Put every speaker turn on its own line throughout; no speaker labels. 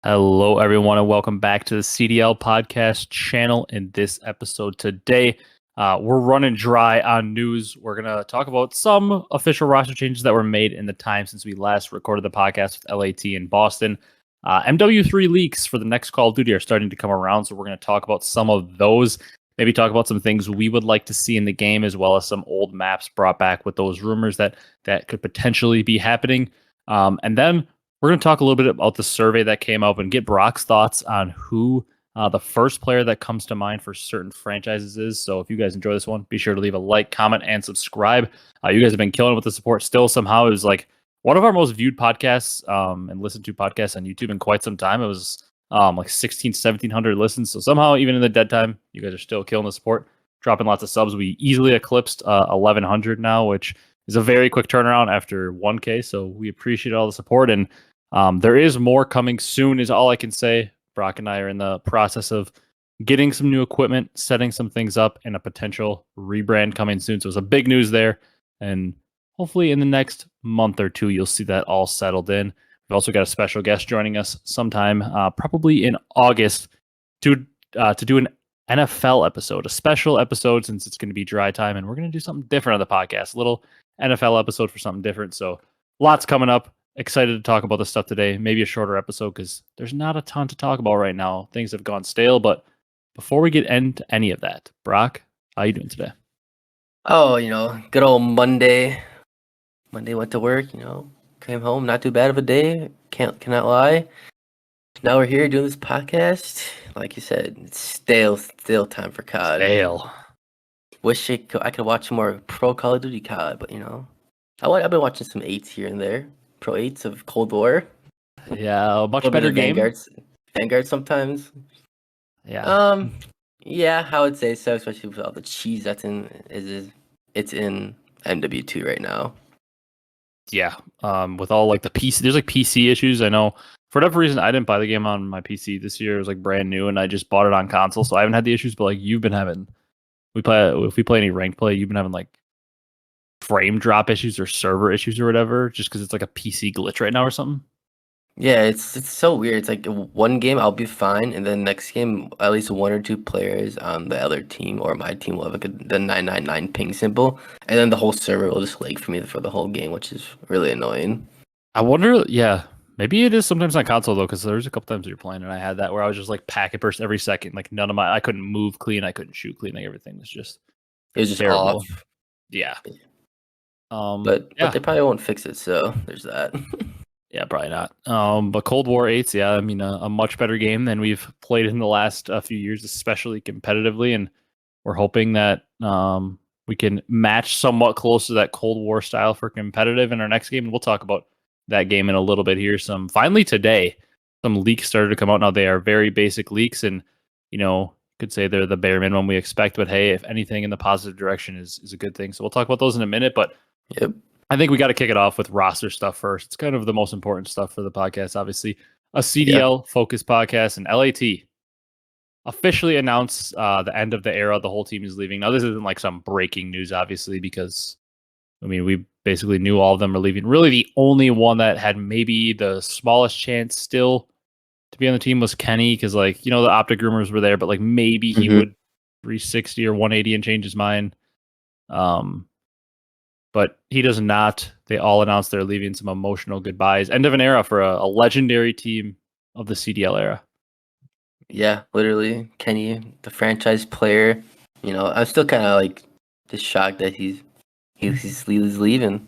Hello, everyone, and welcome back to the CDL podcast channel. In this episode today, we're running dry on news. We're going to talk about some official roster changes that were made in the time since we last recorded the podcast with LAT in Boston. MW3 leaks for the next Call of Duty are starting to come around, so we're going to talk about some of those. Maybe talk about some things we would like to see in the game, as well as some old maps brought back with those rumors that could potentially be happening. And then we're going to talk a little bit about the survey that came up and get Brock's thoughts on who the first player that comes to mind for certain franchises is. So if you guys enjoy this one, be sure to leave a like, comment, and subscribe. You guys have been killing it with the support. Still, somehow, it was like one of our most viewed podcasts and listened to podcasts on YouTube in quite some time. It was like 1,700 listens. So somehow, even in the dead time, you guys are still killing the support, dropping lots of subs. We easily eclipsed 1,100 now, which is a very quick turnaround after 1K. So we appreciate all the support. And there is more coming soon, is all I can say. Brock and I are in the process of getting some new equipment, setting some things up, and a potential rebrand coming soon. So it's a big news there. And hopefully in the next month or two, you'll see that all settled in. We've also got a special guest joining us sometime, probably in August, to do an NFL episode, a special episode, since it's going to be dry time. And we're going to do something different on the podcast, a little NFL episode for something different. So lots coming up. Excited to talk about this stuff today. Maybe a shorter episode because there's not a ton to talk about right now. Things have gone stale. But before we get into any of that, Brock, how you doing today?
Oh, good old Monday. Monday went to work, came home, not too bad of a day. Cannot lie. Now we're here doing this podcast. Like you said, it's still time for COD.
Stale.
Wish I could watch more pro Call of Duty COD, but I've been watching some 8s here and there. Pro 8s of Cold War.
Yeah, a much better game.
Vanguard sometimes.
Yeah.
Yeah, I would say so, especially with all the cheese that's it's in MW2 right now.
Yeah. With all like the PC, there's like PC issues. I know for whatever reason I didn't buy the game on my PC this year. It was like brand new, and I just bought it on console, so I haven't had the issues. But like you've been having, if we play any ranked play, you've been having like frame drop issues or server issues or whatever, just because it's like a PC glitch right now or something.
Yeah, it's so weird. It's like one game I'll be fine, and then next game at least one or two players on the other team or my team will have like the 999 ping symbol, and then the whole server will just lag for me for the whole game, which is really annoying.
I wonder, yeah, maybe it is sometimes on console though, because there's a couple times you're playing and I had that where I was just like packet burst every second, like I couldn't move clean, I couldn't shoot clean, like everything was just terrible.
Off.
Yeah.
But they probably won't fix it, so there's that.
Yeah, probably not. But Cold War 8's, yeah, I mean, a much better game than we've played in the last few years, especially competitively, and we're hoping that we can match somewhat close to that Cold War style for competitive in our next game. And we'll talk about that game in a little bit here. Finally today, some leaks started to come out. Now they are very basic leaks, and could say they're the bare minimum we expect. But hey, if anything in the positive direction is a good thing. So we'll talk about those in a minute. But
yep.
I think we got to kick it off with roster stuff first. It's kind of the most important stuff for the podcast, obviously. A CDL focused podcast, and LAT officially announced the end of the era. The whole team is leaving. Now, this isn't like some breaking news, obviously, because, I mean, we basically knew all of them are leaving. Really, the only one that had maybe the smallest chance still to be on the team was Kenny, because, like, the OpTic rumors were there, but, like, maybe he would 360 or 180 and change his mind. But he does not. They all announced they're leaving, some emotional goodbyes. End of an era for a legendary team of the CDL era.
Yeah, literally. Kenny, the franchise player. I'm still kind of like just shocked that he's leaving.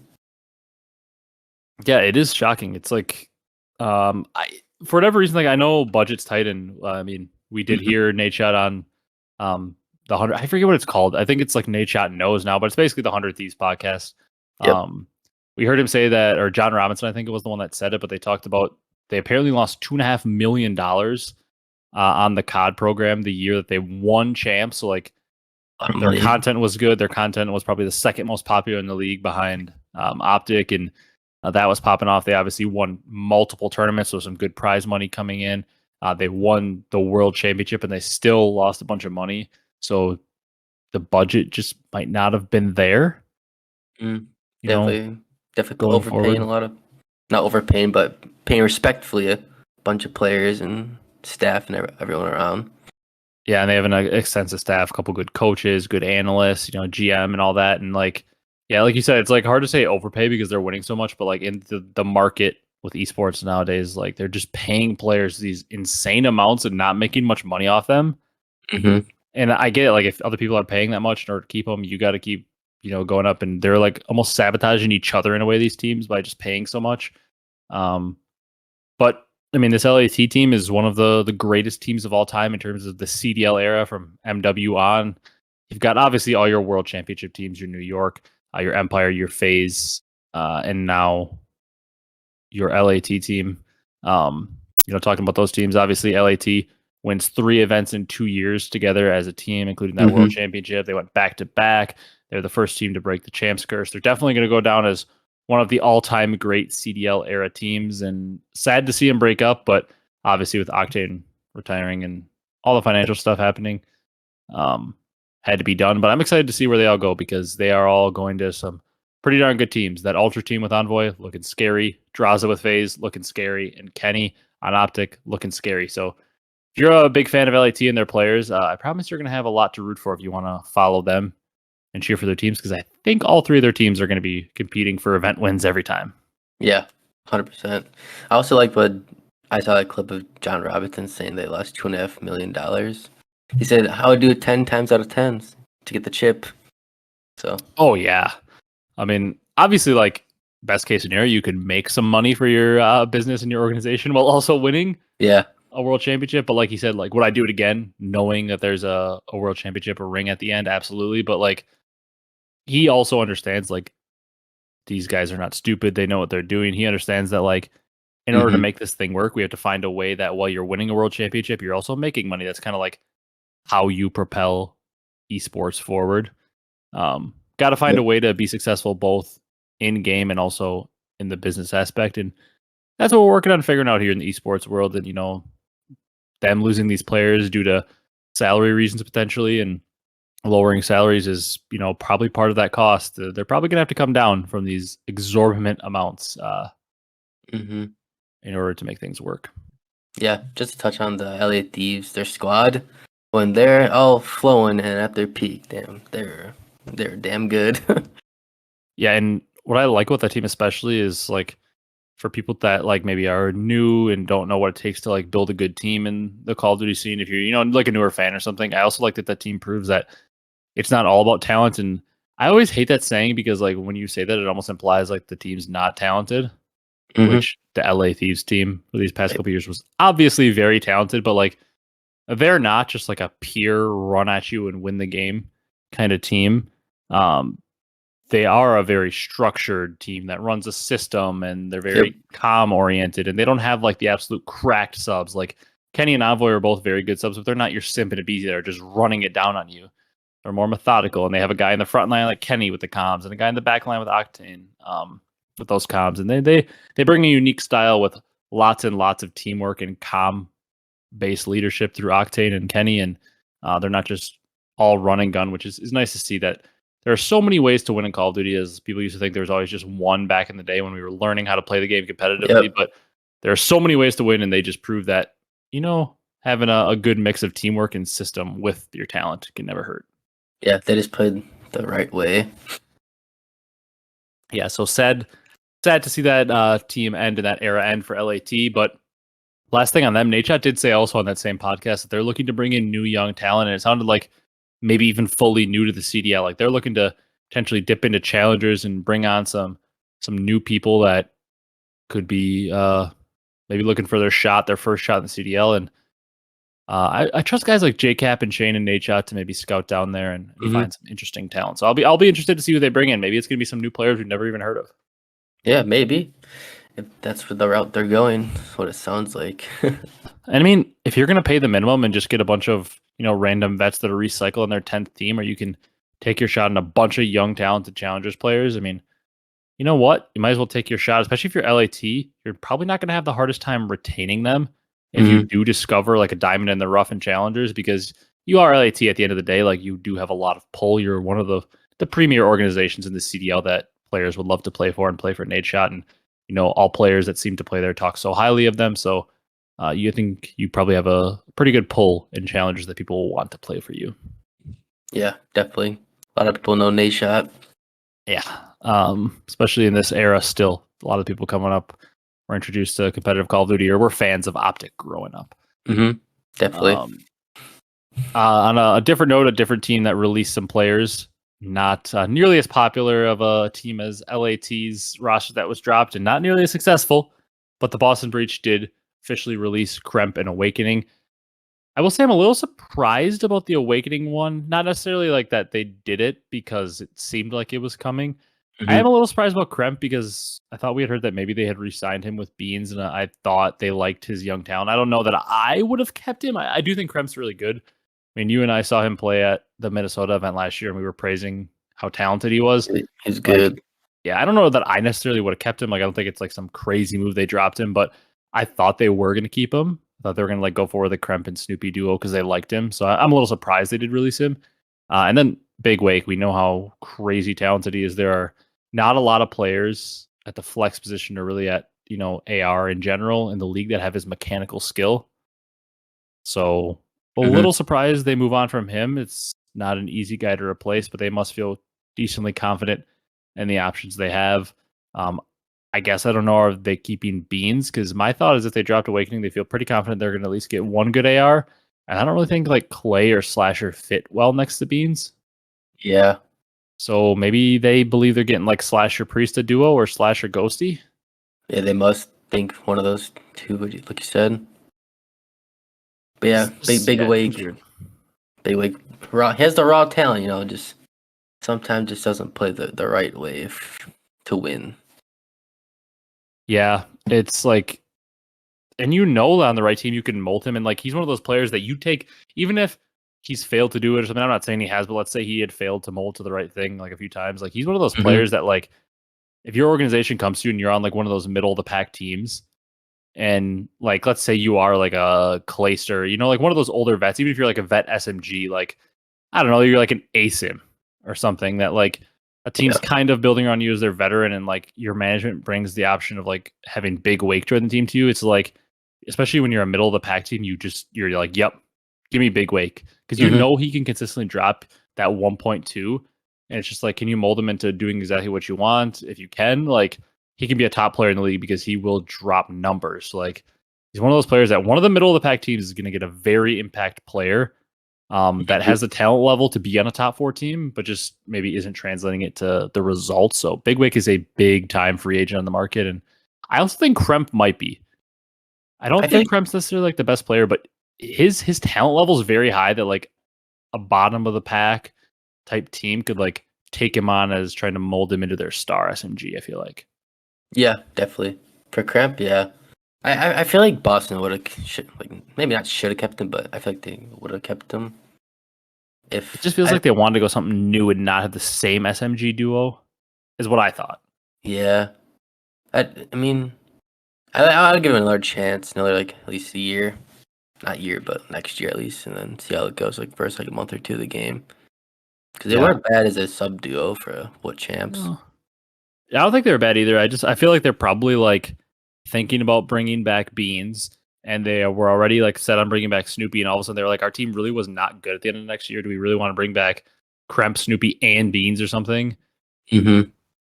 Yeah, it is shocking. It's like, for whatever reason, like I know budget's tight, and I mean, we did hear Nate Shot on the 100. I forget what it's called. I think it's like Nate Shot knows now, but it's basically the 100 Thieves podcast.
Yep.
We heard him say that, or John Robinson, I think it was the one that said it, but they talked about they apparently lost $2.5 million on the COD program the year that they won champs. So like their content was good. Their content was probably the second most popular in the league behind OpTic, and that was popping off. They obviously won multiple tournaments, so some good prize money coming in. They won the world championship, and they still lost a bunch of money. So the budget just might not have been there.
Definitely overpaying a lot of, not overpaying, but paying respectfully bunch of players and staff and everyone around.
Yeah, and they have an extensive staff, a couple good coaches, good analysts, GM and all that. And like, yeah, like you said, it's like hard to say overpay because they're winning so much, but like in the market with esports nowadays, like they're just paying players these insane amounts and not making much money off them.
Mm-hmm.
And I get it, like if other people are paying that much in order to keep them, you got to keep, going up. And they're like almost sabotaging each other in a way, these teams, by just paying so much. But I mean, this LAT team is one of the greatest teams of all time in terms of the CDL era from MW on. You've got obviously all your world championship teams, your New York, your Empire, your Faze, and now your LAT team. Talking about those teams, obviously LAT wins 3 events in 2 years together as a team, including that world championship. They went back to back. They're the first team to break the champs curse. They're definitely going to go down as one of the all-time great CDL era teams, and sad to see them break up, but obviously with Octane retiring and all the financial stuff happening, had to be done. But I'm excited to see where they all go because they are all going to some pretty darn good teams. That Ultra team with Envoy looking scary, Draza with Faze looking scary, and Kenny on OpTic looking scary. So if you're a big fan of LAT and their players, I promise you're going to have a lot to root for if you want to follow them and cheer for their teams, because I think all 3 of their teams are going to be competing for event wins every time.
Yeah, 100%. I also like what I saw a clip of John Robinson saying they lost $2.5 million. He said, "I would do it 10 times out of 10 to get the chip." So.
Oh yeah, I mean, obviously, like best case scenario, you could make some money for your business and your organization while also winning.
Yeah.
A world championship. But like you said, like would I do it again, knowing that there's a world championship, a ring at the end? Absolutely. But like, he also understands like these guys are not stupid. They know what they're doing. He understands that like in order to make this thing work, we have to find a way that while you're winning a world championship, you're also making money. That's kind of like how you propel esports forward. Got to find a way to be successful both in game and also in the business aspect. And that's what we're working on figuring out here in the esports world. And, them losing these players due to salary reasons potentially, and lowering salaries is, probably part of that cost. They're probably going to have to come down from these exorbitant amounts in order to make things work.
Yeah, just to touch on the LA Thieves, their squad, when they're all flowing and at their peak, damn, they're damn good.
Yeah, and what I like with that team especially is like for people that like maybe are new and don't know what it takes to like build a good team in the Call of Duty scene. If you're, like a newer fan or something, I also like that team proves that it's not all about talent. And I always hate that saying because like when you say that, it almost implies like the team's not talented, which the LA Thieves team for these past couple years was obviously very talented, but like they're not just like a pure run at you and win the game kind of team. They are a very structured team that runs a system, and they're very calm oriented, and they don't have like the absolute cracked subs. Like Kenny and Envoy are both very good subs, but they're not your Simp and Abezy that are just running it down on you. They're more methodical, and they have a guy in the front line like Kenny with the comms, and a guy in the back line with Octane with those comms, and they bring a unique style with lots and lots of teamwork and calm based leadership through Octane and Kenny, and they're not just all run and gun, which is nice to see that. There are so many ways to win in Call of Duty, as people used to think there was always just one back in the day when we were learning how to play the game competitively. But there are so many ways to win, and they just prove that, having a good mix of teamwork and system with your talent can never hurt.
Yeah, they just played the right way.
Yeah, so sad to see that team end and that era end for LAT. But last thing on them, Nadeshot did say also on that same podcast that they're looking to bring in new young talent, and it sounded like maybe even fully new to the CDL. Like they're looking to potentially dip into challengers and bring on some new people that could be maybe looking for their first shot in the CDL. And I trust guys like JCap and Shane and Nadeshot to maybe scout down there and find some interesting talent. So I'll be interested to see who they bring in. Maybe it's going to be some new players we've never even heard of.
Yeah, maybe. If that's the route they're going, that's what it sounds like.
And I mean, if you're going to pay the minimum and just get a bunch of random vets that are recycled on their 10th team, or you can take your shot on a bunch of young, talented challengers players, I mean, you know what? You might as well take your shot, especially if you're LAT. You're probably not going to have the hardest time retaining them if you do discover like a diamond in the rough in challengers, because you are LAT at the end of the day. Like you do have a lot of pull. You're one of the premier organizations in the CDL that players would love to play for and play for Nadeshot. And, all players that seem to play there talk so highly of them. So you think you probably have a pretty good pull in challengers that people will want to play for you.
Yeah, definitely. A lot of people know Nate Shot.
Yeah, especially in this era, still a lot of people coming up were introduced to competitive Call of Duty or were fans of OpTic growing up.
Definitely.
On a different note, a different team that released some players, not nearly as popular of a team as LAT's roster that was dropped, and not nearly as successful. But the Boston Breach did officially release Kremp and Awakening. I will say I'm a little surprised about the Awakening one. Not necessarily like that they did it because it seemed like it was coming. I am a little surprised about Kremp because I thought we had heard that maybe they had re-signed him with Beans, and I thought they liked his young talent. I don't know that I would have kept him. I do think Kremp's really good. I mean, you and I saw him play at the Minnesota event last year, and we were praising how talented he was.
He's good.
Yeah, I don't know that I necessarily would have kept him. Like, I don't think it's like some crazy move they dropped him, but I thought they were going to keep him. I thought they were going to like go for the Kremp and Snoopy duo because they liked him. So I'm a little surprised they did release him. And then Big Wake, we know how crazy talented he is. There are not a lot of players at the flex position or really at, AR in general in the league that have his mechanical skill. So a little surprised they move on from him. It's not an easy guy to replace, but they must feel decently confident in the options they have. I guess I don't know, are they keeping Beans? Because my thought is if they dropped Awakening, they feel pretty confident they're going to at least get one good AR. And I don't really think like Clay or Slasher fit well next to Beans.
Yeah.
So maybe they believe they're getting like Slasher Priesta duo or Slasher Ghosty.
Yeah, they must think one of those two, like you said. But yeah, big Wake. Big Wake. He has the raw talent, just sometimes just doesn't play the right way to win.
Yeah, it's like, and on the right team, you can mold him. And like, he's one of those players that you take, even if he's failed to do it or something. I'm not saying he has, but let's say he had failed to mold to the right thing like a few times. Like, he's one of those players that like, if your organization comes to you and you're on like one of those middle of the pack teams, and like, let's say you are like a Clayster, like one of those older vets, even if you're like a vet SMG, like, I don't know, you're like an ASIM or something that like a team's kind of building on you as their veteran, and like your management brings the option of like having Big Wake join the team to you. It's like, especially when you're a middle of the pack team, you're like, yep, give me Big Wake, because he can consistently drop that 1.2, and it's just like, can you mold him into doing exactly what you want? If you can, like, he can be a top player in the league because he will drop numbers. Like, he's one of those players that one of the middle of the pack teams is going to get a very impact player that has the talent level to be on a top 4 team, but just maybe isn't translating it to the results. So Big Wake is a big time free agent on the market, and I also think Kremp might be. I don't think Kremp's necessarily like the best player, but his talent level is very high that like a bottom of the pack type team could like take him on as trying to mold him into their star SMG, I feel like.
Yeah, definitely. For Kremp, yeah. I feel like Boston would have maybe not should have kept him, but I feel like they would have kept him.
It just feels like they wanted to go something new and not have the same SMG duo, is what I thought.
Yeah, I mean, I'll give him another chance, another like at least a year, not year, but next year at least, and then see how it goes. Like first like a month or two of the game, because they weren't bad as a sub duo for what champs.
No. I don't think they're bad either. I feel like they're probably like thinking about bringing back Beans, and they were already like set on bringing back Snoopy, and all of a sudden they were like, our team really was not good at the end of next year. Do we really want to bring back Kremp, Snoopy, and Beans or something?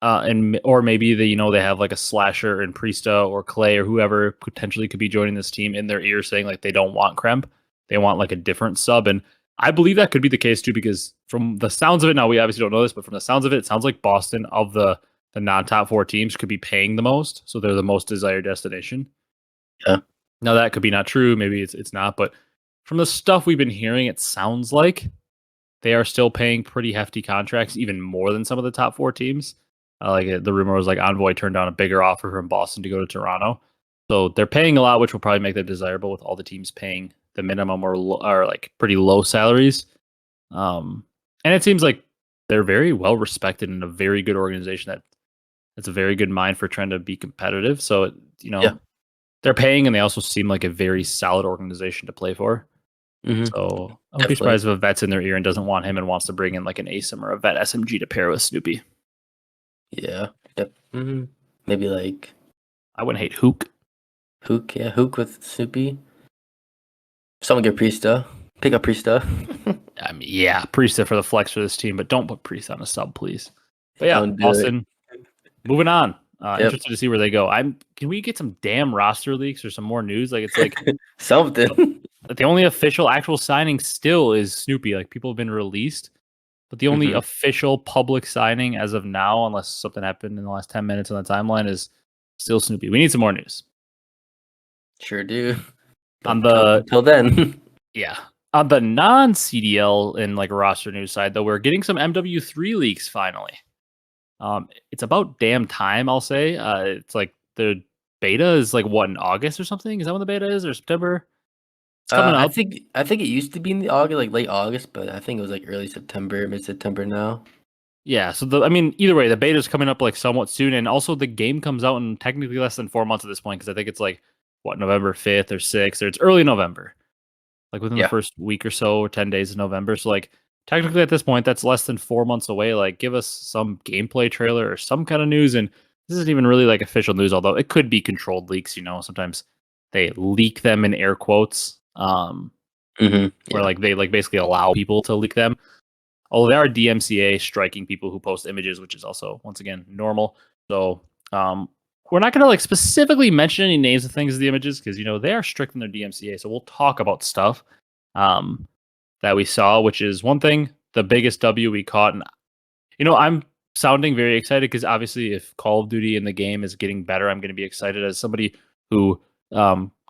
Or maybe they have like a Slasher and Priesta or Clay or whoever potentially could be joining this team in their ear saying like they don't want Kremp, they want like a different sub. And I believe that could be the case too, because from the sounds of it, now we obviously don't know this, but from the sounds of it, it sounds like Boston of the non-top 4 teams could be paying the most, so they're the most desired destination.
Yeah.
Now that could be not true, maybe it's not, but from the stuff we've been hearing, it sounds like they are still paying pretty hefty contracts, even more than some of the top 4 teams. The rumor was like Envoy turned down a bigger offer from Boston to go to Toronto, so they're paying a lot, which will probably make that desirable with all the teams paying the minimum or like pretty low salaries. And it seems like they're very well respected and a very good organization that's a very good mind for trying to be competitive. So, they're paying, and they also seem like a very solid organization to play for. So I would be surprised if a vet's in their ear and doesn't want him and wants to bring in like an ASIM or a vet SMG to pair with Snoopy.
Yeah. Maybe like,
I wouldn't hate Hook.
Hook, yeah, Hook with Snoopy. Someone get Priesta. Pick up Priesta.
I mean, yeah, Priest for the flex for this team, but don't put Priest on a sub, please. But yeah,
Don't do it.
Austin, moving on.
Yep.
Interested to see where they go. Can we get some damn roster leaks or some more news? Like it's like
Something.
the only official actual signing still is Snoopy. Like people have been released, but the only official public signing as of now, unless something happened in the last 10 minutes on the timeline, is still Snoopy. We need some more news.
Sure do.
On the
until then.
Yeah. On the non-CDL and like roster news side, though, we're getting some MW3 leaks finally. It's about damn time, I'll say. It's like the beta is like what in August or something? Is that when the beta is or September? It's coming up.
I think it used to be in the August, like late August, but I think it was like early September, mid September now.
Yeah, so either way, the beta is coming up like somewhat soon, and also the game comes out in technically less than 4 months at this point because I think it's like what November 5th or 6th, or it's early November. Like within the first week or so, or 10 days of November. So like technically at this point, that's less than 4 months away. Like give us some gameplay trailer or some kind of news. And this isn't even really like official news, although it could be controlled leaks. Sometimes they leak them in air quotes, where like they like basically allow people to leak them. Although there are DMCA striking people who post images, which is also once again normal. So we're not going to like specifically mention any names of things of the images because they are strict in their DMCA. So we'll talk about stuff that we saw, which is one thing, the biggest W we caught. And I'm sounding very excited because obviously if Call of Duty in the game is getting better, I'm going to be excited as somebody who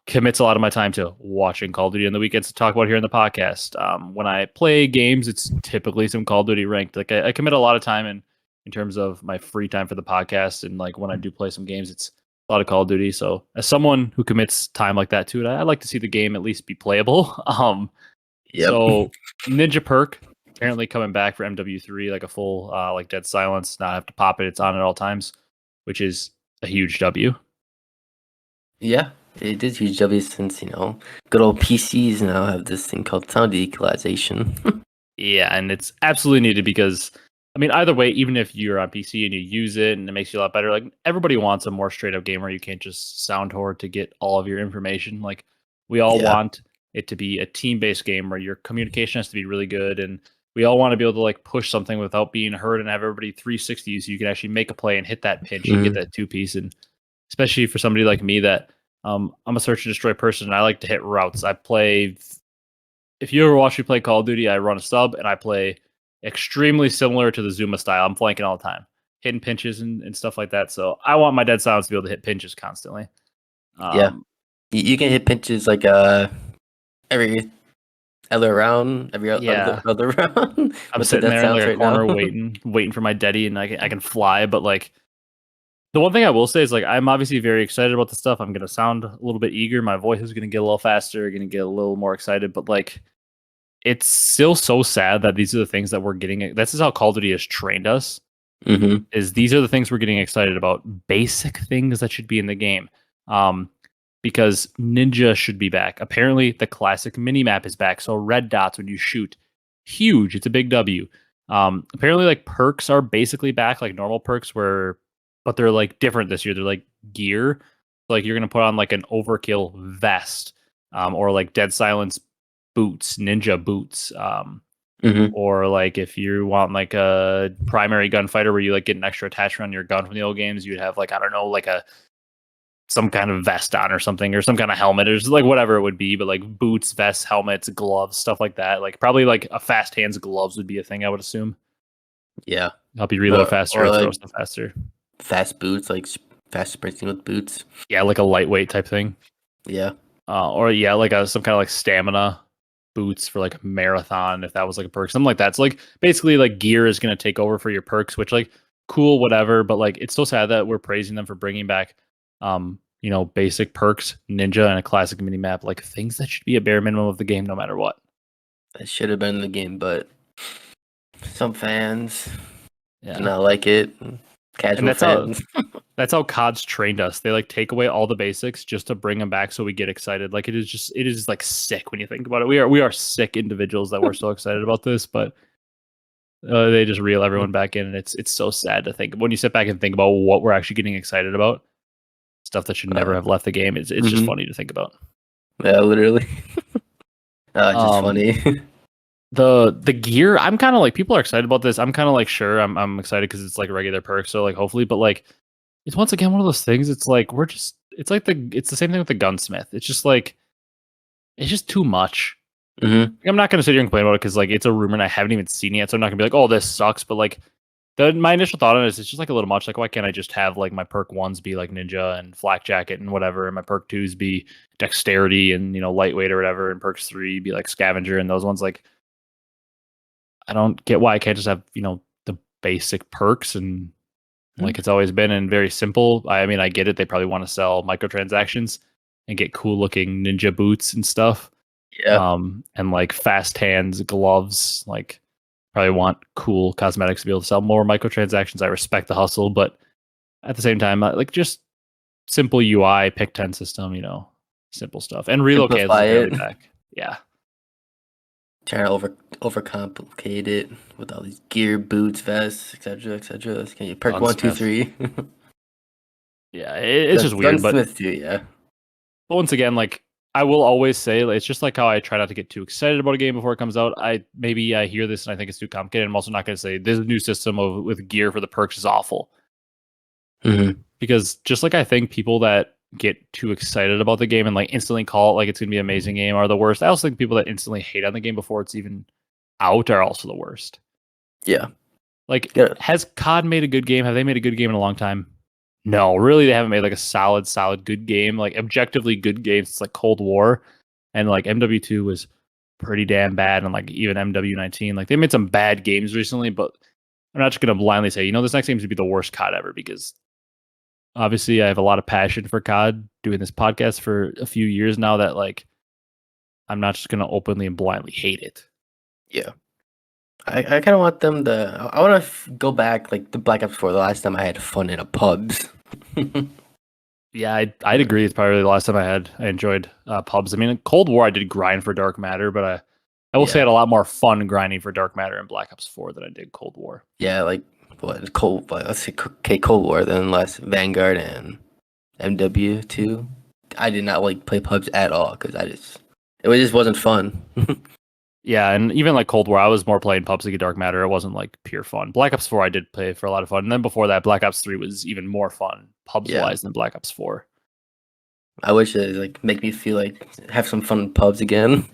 commits a lot of my time to watching Call of Duty on the weekends to talk about here in the podcast. When I play games, it's typically some Call of Duty ranked. Like I commit a lot of time in terms of my free time for the podcast, and like when I do play some games, it's a lot of Call of Duty. So as someone who commits time like that to it, I like to see the game at least be playable. So Ninja perk apparently coming back for MW3, like a full like dead silence, not have to pop it. It's on at all times, which is a huge W.
Yeah, it is huge W since good old PCs now have this thing called sound equalization.
Yeah, and it's absolutely needed because either way, even if you're on PC and you use it and it makes you a lot better, like everybody wants a more straight up game where you can't just sound hoard to get all of your information. Like we all want it to be a team based game where your communication has to be really good, and we all want to be able to like push something without being heard and have everybody 360 you so you can actually make a play and hit that pinch and get that 2-piece. And especially for somebody like me that I'm a search and destroy person and I like to hit routes. If you ever watch me play Call of Duty, I run a sub and I play extremely similar to the Zuma style. I'm flanking all the time, hitting pinches and stuff like that. So I want my dead silence to be able to hit pinches constantly.
You can hit pinches like every other round, other round.
I'm sitting there in like a corner waiting for my daddy, and I can fly. But like the one thing I will say is like I'm obviously very excited about the stuff. I'm gonna sound a little bit eager. My voice is gonna get a little faster, gonna get a little more excited. But like it's still so sad that these are the things that we're getting. This is how Call of Duty has trained us. Is these are the things we're getting excited about. Basic things that should be in the game. Because Ninja should be back. Apparently, the classic minimap is back. So red dots when you shoot, huge. It's a big W. Apparently, like perks are basically back, like normal perks, but they're like different this year. They're like gear. Like you're gonna put on like an overkill vest, or like dead silence boots, ninja boots. Or like if you want like a primary gunfighter where you like get an extra attachment on your gun from the old games, you'd have like I don't know like some kind of vest on or something, or some kind of helmet, or like whatever it would be, but like boots, vests, helmets, gloves, stuff like that. Like probably like a fast hands gloves would be a thing, I would assume.
Yeah.
Help you reload faster or throw stuff faster.
Fast boots, like fast sprinting with boots.
Yeah, like a lightweight type thing.
Yeah.
Or yeah, like some kind of like stamina boots for like a marathon, if that was like a perk, something like that. So like basically like gear is going to take over for your perks, which like cool, whatever, but like it's so sad that we're praising them for bringing back basic perks, ninja, and a classic mini map, like things that should be a bare minimum of the game no matter what.
That should have been in the game, but some fans do not like it. Casual fans.
That's how COD's trained us. They like take away all the basics just to bring them back so we get excited. Like it is like sick when you think about it. We are sick individuals that we're so excited about this, but they just reel everyone back in, and it's so sad to think when you sit back and think about what we're actually getting excited about. stuff that should never have left the game. It's just funny to think about.
Yeah, literally. It's just funny.
The gear, I'm kind of like, people are excited about this. I'm kind of like, sure, I'm excited because it's like regular perks, so like hopefully, but like it's once again one of those things. It's like it's the same thing with the gunsmith. It's just like it's just too much. I'm not gonna sit here and complain about it because like it's a rumor and I haven't even seen it yet, so I'm not gonna be like, oh, this sucks. But like my initial thought on it is it's just like a little much. Like, why can't I just have like my perk ones be like ninja and flak jacket and whatever, and my perk twos be dexterity and lightweight or whatever, and perks 3 be like scavenger and those ones like. I don't get why I can't just have, the basic perks and like it's always been and very simple. I mean, I get it. They probably want to sell microtransactions and get cool looking ninja boots and stuff.
Yeah.
And like fast hands, gloves, like probably want cool cosmetics to be able to sell more microtransactions. I respect the hustle, but at the same time, like just simple UI, pick 10 system, simple stuff. And relocate is barely back. Yeah.
Trying to overcomplicate it with all these gear, boots, vests, etc., etc. Can you perk 1, 2, 3?
Yeah, it's just weird.
Gunsmith too, yeah.
But once again, like I will always say, it's just like how I try not to get too excited about a game before it comes out. I hear this and I think it's too complicated. I'm also not going to say this new system with gear for the perks is awful. Because just like I think people that get too excited about the game and like instantly call it like it's gonna be an amazing game are the worst. I also think people that instantly hate on the game before it's even out are also the worst.
Yeah.
Like, has COD made a good game? Have they made a good game in a long time? No, really, they haven't made like a solid good game, like objectively good games. It's like Cold War, and like MW2 was pretty damn bad, and like even MW19, like they made some bad games recently. But I'm not just gonna blindly say, this next game is gonna be the worst COD ever, because obviously I have a lot of passion for COD, doing this podcast for a few years now, that like I'm not just gonna openly and blindly hate it.
Yeah. I kind of want them to. I want to go back like the Black Ops 4. The last time I had fun in a pubs.
Yeah, I'd agree. It's probably the last time I enjoyed pubs. I mean, in Cold War I did grind for Dark Matter, but I will say I had a lot more fun grinding for Dark Matter in Black Ops 4 than I did Cold War.
Yeah, like let's say Cold War, then less Vanguard and MW2. I did not like play pubs at all because it just wasn't fun.
Yeah, and even like Cold War, I was more playing PUBG Dark Matter. It wasn't like pure fun. Black Ops 4, I did play for a lot of fun. And then before that, Black Ops 3 was even more fun, pubs-wise, than Black Ops 4.
I wish it like make me feel like have some fun in pubs again.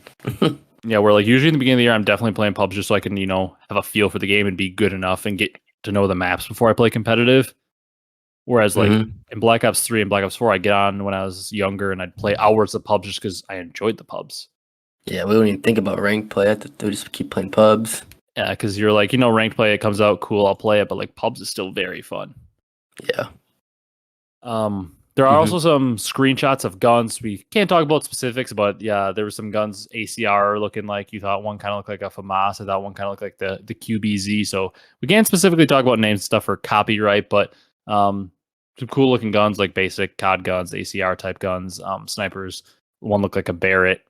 Yeah, where like usually in the beginning of the year, I'm definitely playing pubs just so I can, have a feel for the game and be good enough and get to know the maps before I play competitive. Whereas like in Black Ops 3 and Black Ops 4, I get on when I was younger and I'd play hours of pubs just because I enjoyed the pubs.
Yeah, we don't even think about ranked play. We just keep playing pubs.
Yeah, because you're like, ranked play, it comes out, cool, I'll play it, but like pubs is still very fun.
Yeah.
There are also some screenshots of guns. We can't talk about specifics, but yeah, there were some guns ACR looking like, you thought one kind of looked like a FAMAS, I thought one kind of looked like the QBZ. So we can't specifically talk about names and stuff for copyright, but some cool looking guns like basic COD guns, ACR type guns, snipers. One looked like a Barrett.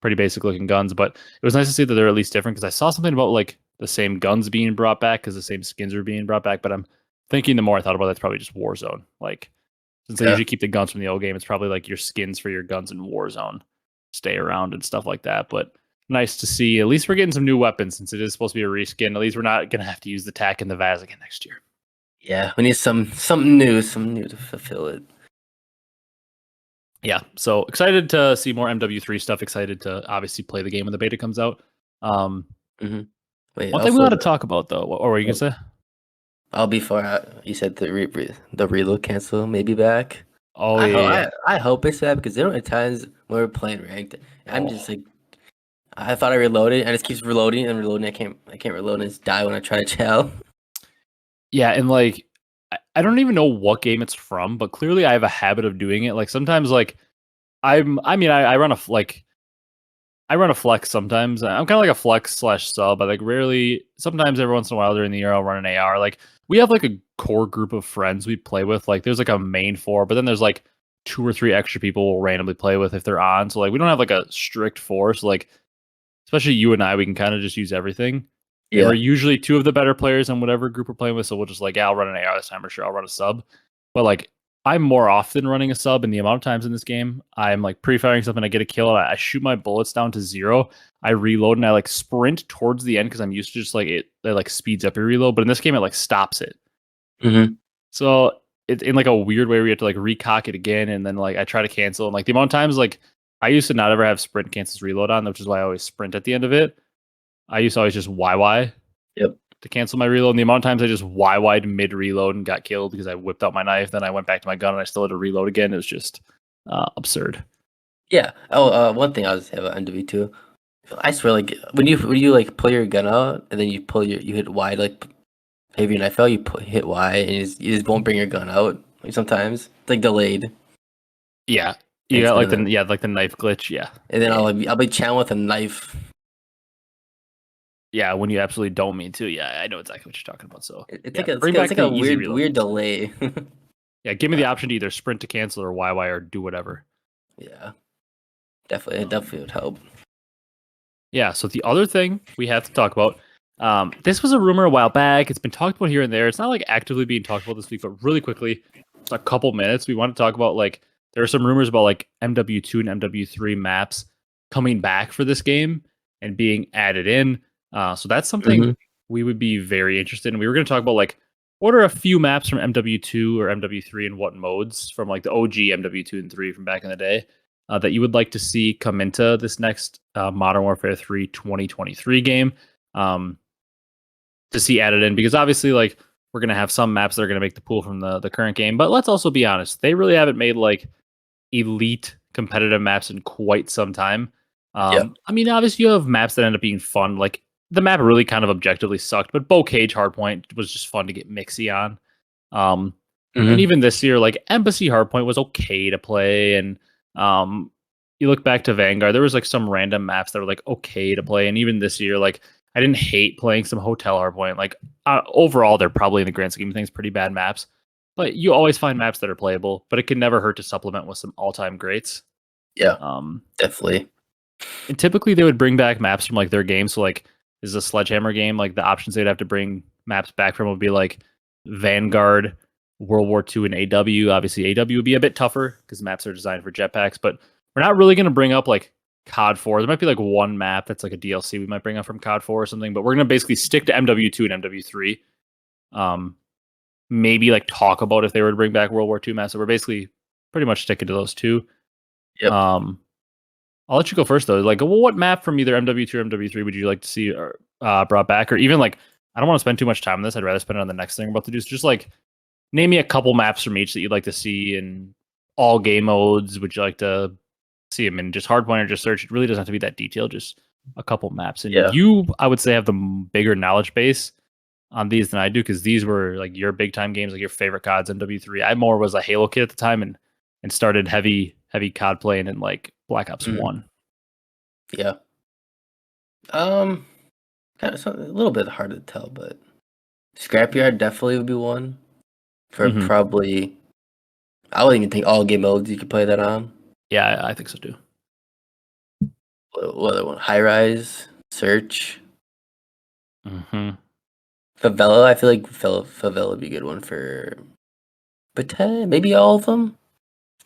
Pretty basic looking guns, but it was nice to see that they're at least different, because I saw something about like the same guns being brought back because the same skins are being brought back. But I'm thinking the more I thought about it, it's probably just Warzone. Like, since they usually keep the guns from the old game, it's probably like your skins for your guns in Warzone stay around and stuff like that. But nice to see. At least we're getting some new weapons, since it is supposed to be a reskin. At least we're not gonna have to use the TAC and the Vaz again next year.
Yeah, we need something new to fulfill it.
Yeah, so excited to see more MW3 stuff. Excited to obviously play the game when the beta comes out.
Wait,
one thing we want to talk about though, what were you gonna say?
Before you said the reload cancel may be back.
Oh
I hope it's that, because there are times when we're playing ranked, I'm just like, I thought I reloaded and it keeps reloading and reloading. I can't reload and it's die when I try to chow.
Yeah, and like I don't even know what game it's from, but clearly I have a habit of doing it. Like sometimes, like I run a flex sometimes. I'm kind of like a flex / sub. I like rarely, sometimes every once in a while during the year I'll run an AR. Like we have like a core group of friends we play with. Like there's like a main 4, but then there's like 2 or 3 extra people we'll randomly play with if they're on. So like we don't have like a strict 4. So like especially you and I, we can kind of just use everything. Yeah, we're usually 2 of the better players in whatever group we're playing with, so we'll just like, I'll run an AR this time, or sure, I'll run a sub. But like I'm more often running a sub, and the amount of times in this game I'm like pre-firing something, I get a kill, I shoot my bullets down to 0, I reload, and I like sprint towards the end because I'm used to just like it like speeds up your reload. But in this game, it like stops it.
Mm-hmm.
So it's in like a weird way where you have to like recock it again, and then like I try to cancel. And like the amount of times like I used to not ever have sprint cancels reload on, which is why I always sprint at the end of it. I used to always just YY
Yep.
to cancel my reload. And the amount of times I just YY'd mid reload and got killed because I whipped out my knife. Then I went back to my gun and I still had to reload again. It was just absurd.
Yeah. Oh, one thing I'll just have on MW2. I swear, like when you like pull your gun out and then you hit Y like heavy and I felt hit Y and you just won't bring your gun out. Like sometimes it's like delayed.
Yeah, you got like the knife glitch. Yeah,
And then I'll be channeling with a knife.
Yeah, when you absolutely don't mean to. Yeah, I know exactly what you're talking about. So
It's
yeah,
like a weird delay.
Yeah, give me the option to either sprint to cancel or YY or do whatever.
Yeah, definitely, it definitely would help.
Yeah, so the other thing we have to talk about, this was a rumor a while back. It's been talked about here and there. It's not like actively being talked about this week, but really quickly, a couple minutes, we want to talk about like there are some rumors about like MW2 and MW3 maps coming back for this game and being added in. So that's something we would be very interested in. We were going to talk about like what are a few maps from MW2 or MW3 and what modes from like the OG MW2 and 3 from back in the day that you would like to see come into this next Modern Warfare 3 2023 game to see added in, because obviously like we're going to have some maps that are going to make the pool from the current game, but let's also be honest, they really haven't made like elite competitive maps in quite some time. I mean, obviously you have maps that end up being fun, like the map really kind of objectively sucked, but Bow Cage Hardpoint was just fun to get mixy on. And even this year, like Embassy Hardpoint was okay to play, and you look back to Vanguard, there was like some random maps that were like okay to play, and even this year, like I didn't hate playing some Hotel Hardpoint. Like overall, they're probably in the grand scheme of things pretty bad maps, but you always find maps that are playable. But it can never hurt to supplement with some all-time greats.
Yeah, definitely.
And typically they would bring back maps from like their game. So like this is a Sledgehammer game. Like the options they'd have to bring maps back from would be like Vanguard, World War II, and AW. Obviously, AW would be a bit tougher because maps are designed for jetpacks. But we're not really going to bring up like COD 4. There might be like one map that's like a DLC we might bring up from COD 4 or something. But we're going to basically stick to MW2 and MW3. Maybe like talk about if they were to bring back World War II maps. So we're basically pretty much sticking to those two.
Yep.
I'll let you go first though. Like, well, what map from either MW2 or MW3 would you like to see brought back, or even like, I don't want to spend too much time on this. I'd rather spend it on the next thing I'm about to do. So just like, name me a couple maps from each that you'd like to see in all game modes. Would you like to see them in just hardpoint or just search? It really doesn't have to be that detailed. Just a couple maps. And you, I would say, have the bigger knowledge base on these than I do, because these were like your big time games, like your favorite CODs. MW3. I more was a Halo kid at the time and started heavy COD playing in like Black Ops 1.
Yeah. Kind of a little bit hard to tell, but Scrapyard definitely would be one for probably. I wouldn't even think all game modes you could play that on.
Yeah, I think so too.
What other one? High Rise, Search,
Favela.
I feel like Favela would be a good one for, but maybe all of them.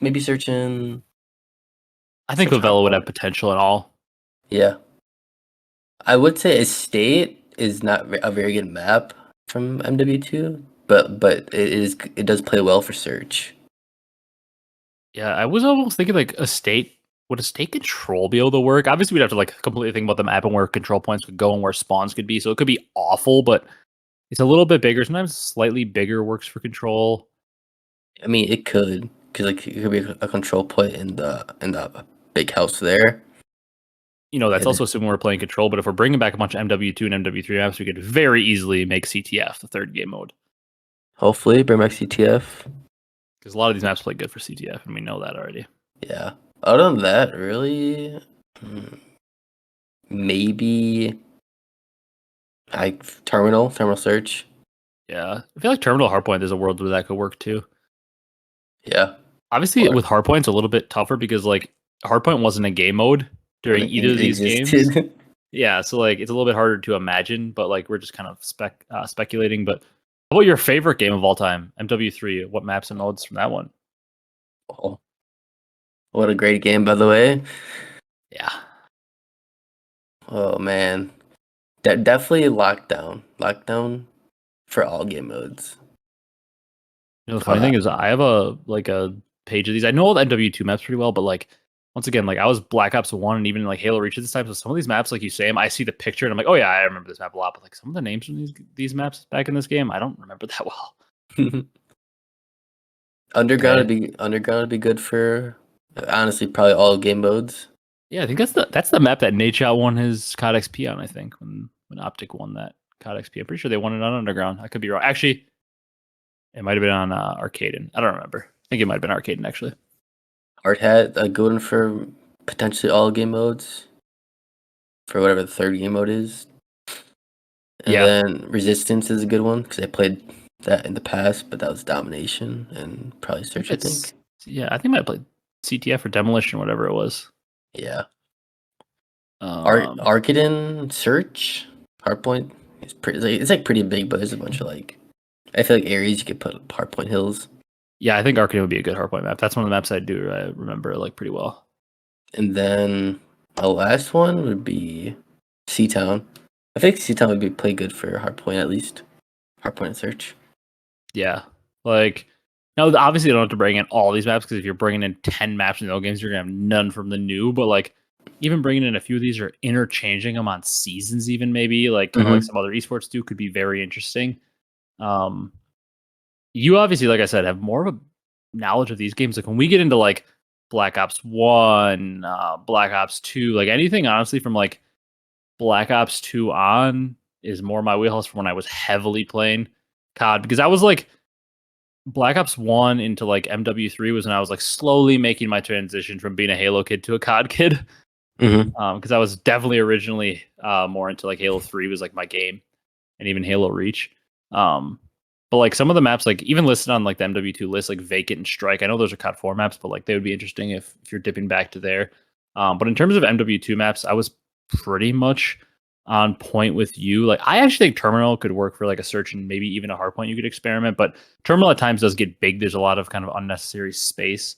Maybe searching.
I think Favela would have potential at all.
Yeah. I would say Estate is not a very good map from MW2, but it does play well for Search.
Yeah, I was almost thinking like Estate. Would Estate Control be able to work? Obviously, we'd have to like completely think about the map and where control points could go and where spawns could be. So it could be awful, but it's a little bit bigger. Sometimes slightly bigger works for Control.
I mean, it could, because like it could be a control point in the big house there.
You know, that's also assuming we're playing Control. But if we're bringing back a bunch of MW2 and MW3 maps, we could very easily make CTF the third game mode.
Hopefully, bring back CTF.
Because a lot of these maps play good for CTF, and we know that already.
Yeah. Other than that, really, maybe like Terminal Search.
Yeah, I feel like Terminal Hardpoint, there's a world where that could work too.
Yeah.
Obviously, with Hardpoint, it's a little bit tougher because like Hardpoint wasn't a game mode during either of these games. Yeah, so like it's a little bit harder to imagine, but like we're just kind of speculating. But how about your favorite game of all time, MW3? What maps and modes from that one?
Oh, what a great game, by the way.
Yeah.
Oh man, definitely lockdown for all game modes.
You know, the funny
Uh,
thing is, I have a page of these. I know all the MW2 maps pretty well, but like once again, like I was Black Ops 1 and even like Halo Reach at this time. So some of these maps, like you say 'em, I see the picture and I'm like, oh yeah, I remember this map a lot. But like some of the names from these maps back in this game, I don't remember that well.
Underground would be good for honestly probably all game modes.
Yeah, I think that's the map that Nadeshot won his COD XP on. I think when OpTic won that COD XP, I'm pretty sure they won it on Underground. I could be wrong. Actually, it might have been on Arcaden. I don't remember. I think it might have been Arcaden actually.
Hard Hat, a good one for potentially all game modes for whatever the third game mode is. And
Yeah,
then Resistance is a good one because I played that in the past, but that was Domination and probably
I think
Search, I think.
I think I might play CTF or Demolition, whatever it was.
Yeah.
Um,
Arcadin Search, Hardpoint is pretty. It's like pretty big, but there's a bunch of like. I feel like areas you could put Hardpoint Hills,
yeah, I think Arcaden would be a good hardpoint map. That's one of the maps I remember like pretty well.
and then the last one would be Seatown. I think Seatown would be play good for Hardpoint at least. Hardpoint and Search.
Yeah, like now obviously you don't have to bring in all these maps because if you're bringing in 10 maps in the old games, you're gonna have none from the new. But like even bringing in a few of these or interchanging them on seasons, even maybe like kind of like
Mm-hmm.
some other esports do, could be very interesting. Um, you obviously, like I said, have more of a knowledge of these games. Like when we get into like Black Ops 1, Black Ops 2, like anything honestly from like Black Ops 2 on is more my wheelhouse from when I was heavily playing COD because I was like Black Ops 1 into like MW3 was when I was like slowly making my transition from being a Halo kid to a COD kid.
Mm-hmm.
Because I was definitely originally more into like Halo 3 was like my game and even Halo Reach. Um, but like some of the maps, like even listed on like the MW2 list, like Vacant and Strike, I know those are COD 4 maps, but like they would be interesting if you're dipping back to there. But in terms of MW2 maps, I was pretty much on point with you. Like I actually think Terminal could work for like a search and maybe even a hardpoint you could experiment, but Terminal at times does get big. There's a lot of kind of unnecessary space,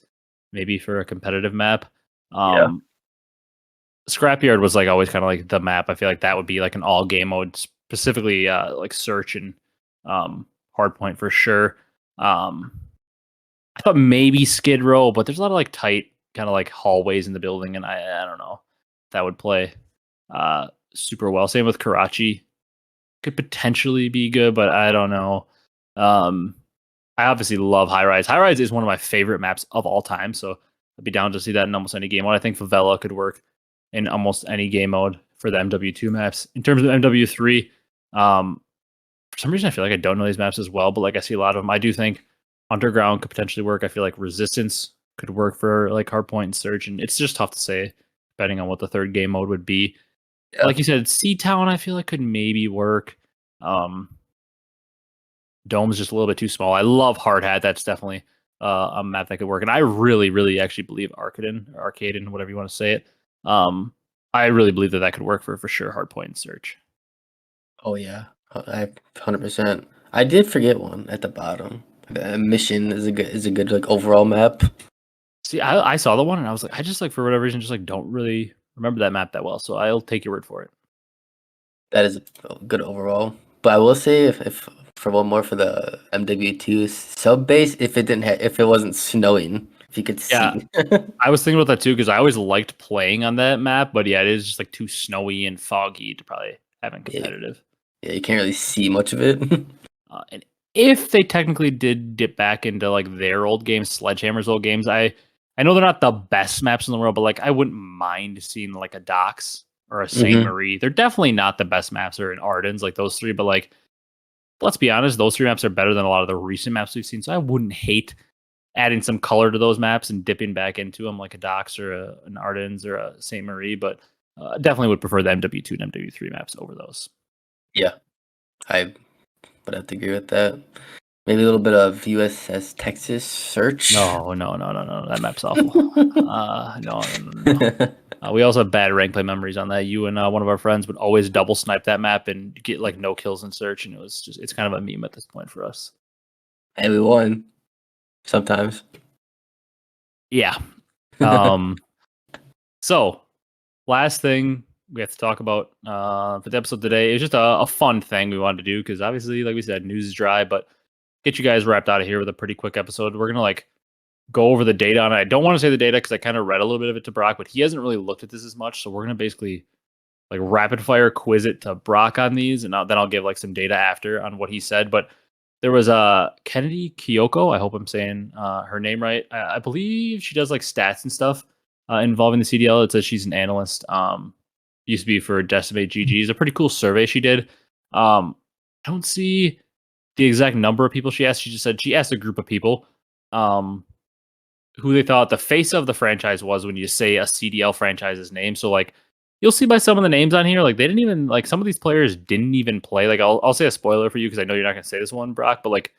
maybe for a competitive map.
Yeah.
Um, Scrapyard was like always kind of like the map. I feel like that would be like an all game mode, specifically like search and hardpoint for sure. Um, I thought maybe Skid Row, but there's a lot of like tight kind of like hallways in the building, and I don't know if that would play super well. Same with Karachi, could potentially be good, but I don't know. Um, I obviously love High Rise. High Rise is one of my favorite maps of all time, so I'd be down to see that in almost any game mode. I think Favela could work in almost any game mode for the MW2 maps. In terms of MW3, for some reason I feel like I don't know these maps as well, but like I see a lot of them. I do think Underground could potentially work. I feel like Resistance could work for like Hardpoint and Search, and it's just tough to say depending on what the third game mode would be.
Yeah.
Like you said, Sea Town I feel like could maybe work. Um, Dome's just a little bit too small. I love Hard Hat. That's definitely a map that could work. And I really, really actually believe Arcaden, whatever you want to say it. Um, I really believe that could work for sure. Hardpoint and Search.
Oh yeah. I 100%. I did forget one at the bottom. Mission is a good like overall map.
See, I saw the one and I was like, I just like for whatever reason just like don't really remember that map that well. So I'll take your word for it.
That is a good overall. But I will say if for one more for the MW2 sub base, if it wasn't snowing, if you could
Yeah,
see.
I was thinking about that too because I always liked playing on that map, but yeah, it is just like too snowy and foggy to probably have it
Yeah,
competitive.
yeah, you can't really see much of it.
And if they technically did dip back into like their old games, Sledgehammer's old games, I know they're not the best maps in the world, but like I wouldn't mind seeing like a Docks or a Saint
hmm
Marie. They're definitely not the best maps or in Ardens like those three, but like let's be honest, those three maps are better than a lot of the recent maps we've seen. So I wouldn't hate adding some color to those maps and dipping back into them like a Docks or an Ardens or a Saint Marie, but definitely would prefer the MW2 and MW3 maps over those.
Yeah, I would have to agree with that. Maybe a little bit of USS Texas search.
No. That map's awful. No. We also have bad rank play memories on that. You and one of our friends would always double snipe that map and get like no kills in search, and it's kind of a meme at this point for us.
And we won sometimes.
Yeah. Um. So last thing we have to talk about for the episode today is just a fun thing we wanted to do because obviously, like we said, news is dry, but get you guys wrapped out of here with a pretty quick episode. We're gonna like go over the data on it. I don't want to say the data because I kind of read a little bit of it to Brock, but he hasn't really looked at this as much. So we're gonna basically like rapid fire quiz it to Brock on these, and then I'll give like some data after on what he said. But there was Kennedy Kyoko. I hope I'm saying her name right. I believe she does like stats and stuff involving the CDL. It says she's an analyst. Used to be for Decimate GG. It's a pretty cool survey she did. I don't see the exact number of people she asked. She just said she asked a group of people who they thought the face of the franchise was when you say a CDL franchise's name. So like you'll see by some of the names on here, like they didn't even like some of these players didn't even play. Like I'll say a spoiler for you because I know you're not gonna say this one, Brock, but like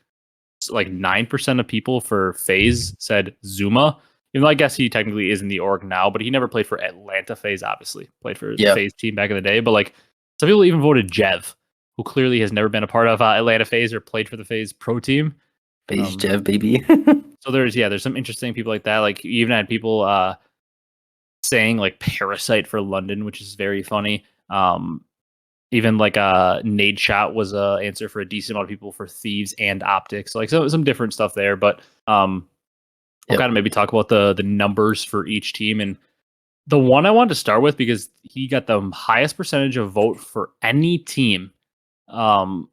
9% of people for Faze said Zuma. Even though I guess he technically is in the org now, but he never played for Atlanta Faze, obviously. Played for the Faze team back in the day. But like some people even voted Jev, who clearly has never been a part of Atlanta Faze or played for the Faze pro team.
Faze Jev, baby.
So there's some interesting people like that. Like you even had people saying like Parasite for London, which is very funny. Even like Nade Shot was a answer for a decent amount of people for Thieves and OpTic. So like some different stuff there. But we'll kind of maybe talk about the numbers for each team. And the one I wanted to start with because he got the highest percentage of vote for any team. We'll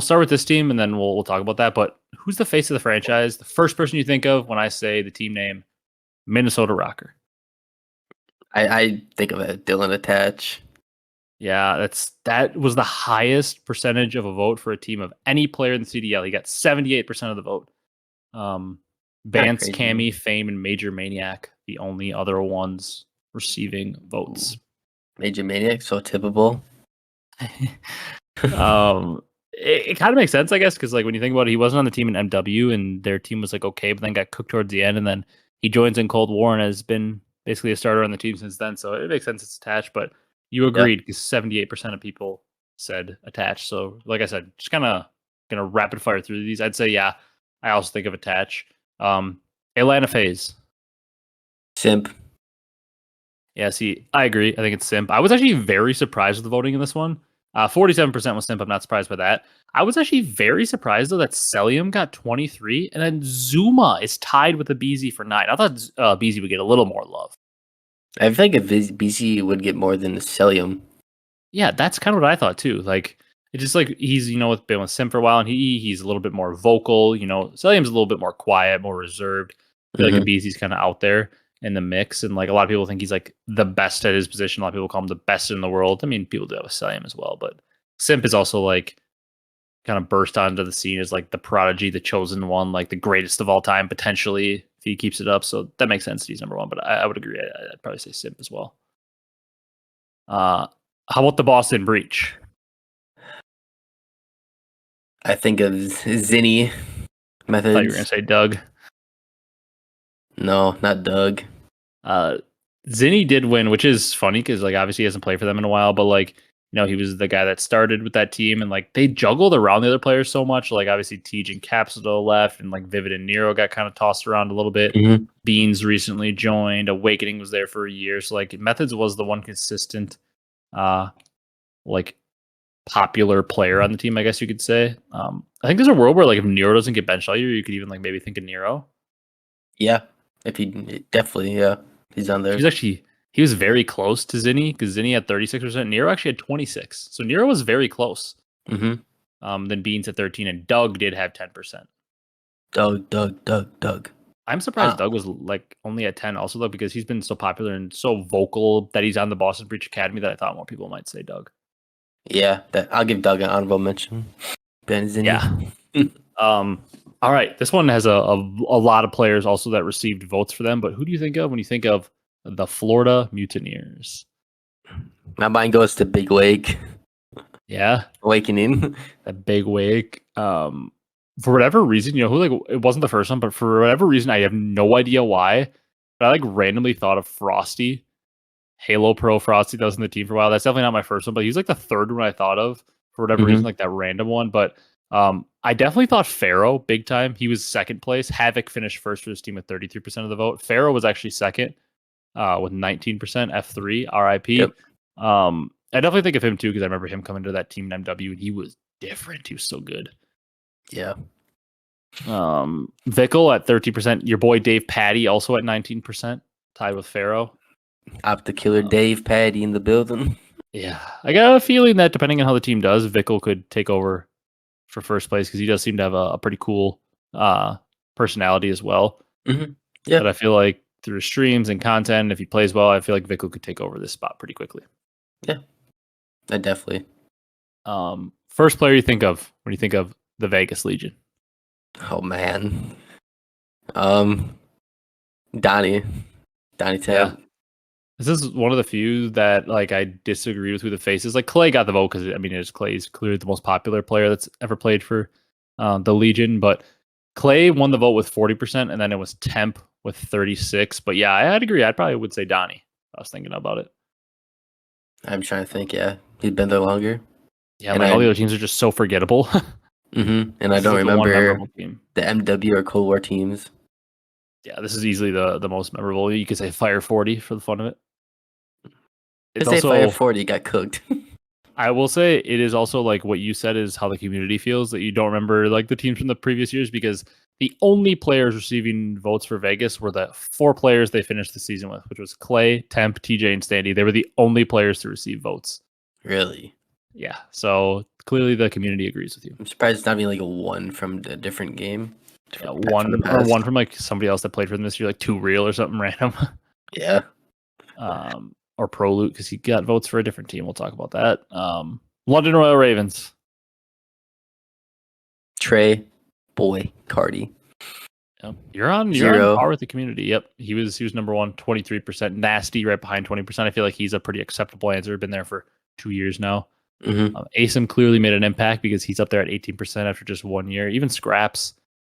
start with this team and then we'll talk about that. But who's the face of the franchise? The first person you think of when I say the team name, Minnesota Rocker.
I think of it, Dylan Attach.
Yeah, that was the highest percentage of a vote for a team of any player in the CDL. He got 78% of the vote. Bance, Cammy, Fame, and Major Maniac, the only other ones receiving votes.
Major Maniac, so typical.
It kind of makes sense, I guess, because like when you think about it, he wasn't on the team in MW, and their team was like okay, but then got cooked towards the end, and then he joins in Cold War and has been basically a starter on the team since then. So it makes sense it's attached, but you agreed because 78% of people said attached. So like I said, just kind of gonna rapid fire through these. I'd say yeah, I also think of attach. Atlanta Faze.
Simp.
Yeah, see, I agree. I think it's Simp. I was actually very surprised with the voting in this one. 47% was Simp. I'm not surprised by that. I was actually very surprised, though, that Cellium got 23, and then Zuma is tied with Abezy for 9. I thought Abezy would get a little more love.
I think Abezy would get more than the Cellium.
Yeah, that's kind of what I thought, too. Like, it's just like he's, been with Simp for a while, and he's a little bit more vocal. Cellium's a little bit more quiet, more reserved. I feel like Abezy's kind of out there in the mix, and like a lot of people think he's like the best at his position. A lot of people call him the best in the world. I mean, people do have a Cellium as well, but Simp is also like kind of burst onto the scene as like the prodigy, the chosen one, like the greatest of all time potentially if he keeps it up. So that makes sense. He's number one, but I would agree. I'd probably say Simp as well. How about the Boston Breach?
I think of Zinni Methods.
I thought you were gonna say Doug.
No, not Doug.
Zinni did win, which is funny because like obviously he hasn't played for them in a while, but like he was the guy that started with that team, and like they juggled around the other players so much. Like obviously Tej and Capsule left, and like Vivid and Nero got kind of tossed around a little bit. Beans recently joined. Awakening was there for a year, so like Methods was the one consistent, like popular player on the team, I guess you could say. I think there's a world where like if Nero doesn't get benched all year, you could even like maybe think of Nero.
Yeah, if he definitely, he's on there.
He was very close to Zinni because Zinni had 36%. Nero actually had 26. So Nero was very close. Then Beans at 13, and Doug did have 10%.
Doug.
I'm surprised Doug was like only at 10 also though, because he's been so popular and so vocal that he's on the Boston Breach Academy that I thought more people might say Doug.
Yeah, I'll give Doug an honorable mention. Ben Zinni.
Yeah. All right, this one has a lot of players also that received votes for them, but who do you think of when you think of the Florida Mutineers?
My mind goes to Big Wake.
Yeah.
Awakening.
That Big Wake. For whatever reason, who like it wasn't the first one, but for whatever reason, I have no idea why, but I like randomly thought of Frosty. Halo Pro Frosty that was in the team for a while. That's definitely not my first one, but he was like the third one I thought of for whatever reason, like that random one. But I definitely thought Pharaoh big time. He was second place. Havoc finished first for his team with 33% of the vote. Pharaoh was actually second with 19%. F3 RIP.
Yep.
I definitely think of him too because I remember him coming to that team in MW and he was different. He was so good.
Yeah.
Vickle at 13%. Your boy Dave Patty also at 19%, tied with Pharaoh.
OpTic killer Dave Patty in the building.
Yeah, I got a feeling that depending on how the team does, Vickle could take over for first place because he does seem to have a pretty cool personality as well.
Mm-hmm. Yeah.
But I feel like through streams and content, if he plays well, I feel like Vickle could take over this spot pretty quickly.
Yeah, I definitely.
First player you think of when you think of the Vegas Legion?
Oh man. Donnie Tab.
Yeah. This is one of the few that like I disagree with who the face is. Like Clay got the vote because I mean it's Clay's clearly the most popular player that's ever played for the Legion, but Clay won the vote with 40%, and then it was Temp with 36. But yeah, I'd agree. I probably would say Donnie. I was thinking about it.
I'm trying to think. Yeah, he's been there longer.
Yeah, and like all the other teams are just so forgettable.
And I don't remember the MW or Cold War teams.
Yeah, this is easily the most memorable. You could say Fire 40 for the fun of it.
It's also Fire 40 got cooked.
I will say it is also like what you said is how the community feels that you don't remember like the teams from the previous years because the only players receiving votes for Vegas were the 4 players they finished the season with, which was Clay, Temp, TJ, and Standy. They were the only players to receive votes.
Really?
Yeah. So clearly the community agrees with you.
I'm surprised it's not being like a 1 from a different game.
Yeah, one from like somebody else that played for them this year, like 2 Real or something random.
Yeah.
Or Pro Loot because he got votes for a different team. We'll talk about that. London Royal Ravens.
Trey, Boy, Cardi.
Yep. You're on par with the community. Yep. He was number 1, 23%. Nasty right behind 20%. I feel like he's a pretty acceptable answer. Been there for 2 years now. Asim clearly made an impact because he's up there at 18% after just 1 year. Even Scraps,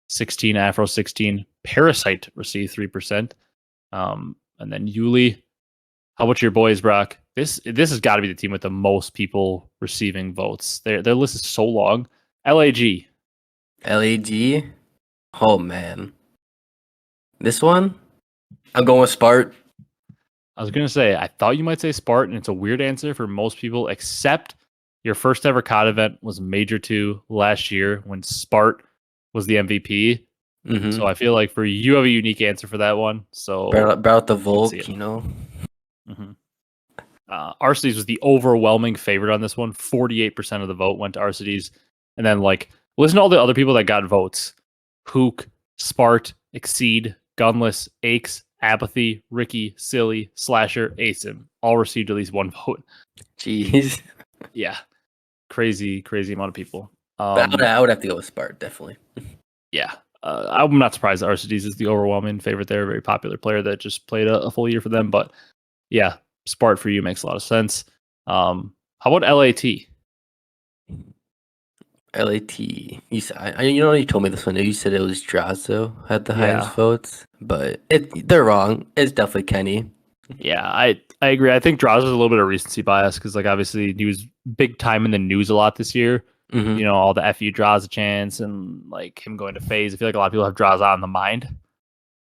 16, Afro 16. Parasite received 3%. And then Yuli. How about your boys, Brock? This has got to be the team with the most people receiving votes. Their list is so long. LAG.
LAG? Oh, man. This one? I'm going with Spart.
I was going to say, I thought you might say Spart, and it's a weird answer for most people, except your first ever COD event was Major 2 last year when Spart was the MVP. So I feel like for you have a unique answer for that one. So
about the Volk, you know?
Arcitys was the overwhelming favorite on this one. 48% of the vote went to Arcitys. And then, like, listen to all the other people that got votes. Hook, Spart, Exceed, Gunless, Aches, Apathy, Ricky, Silly, Slasher, Asim. All received at least 1 vote.
Jeez.
Yeah. Crazy amount of people.
But I would have to go with Spart, definitely.
Yeah. I'm not surprised that Arcitys is the overwhelming favorite there. Very popular player that just played a full year for them. But yeah, Spart for you makes a lot of sense. How about LAT?
LAT. You said, you told me this one. You said it was Drazo had the highest votes, but they're wrong. It's definitely Kenny.
Yeah, I agree. I think Drazo's a little bit of recency bias because, like, obviously he was big time in the news a lot this year. You know, all the FU Draza chance and like him going to Faze. I feel like a lot of people have Draza on the mind. If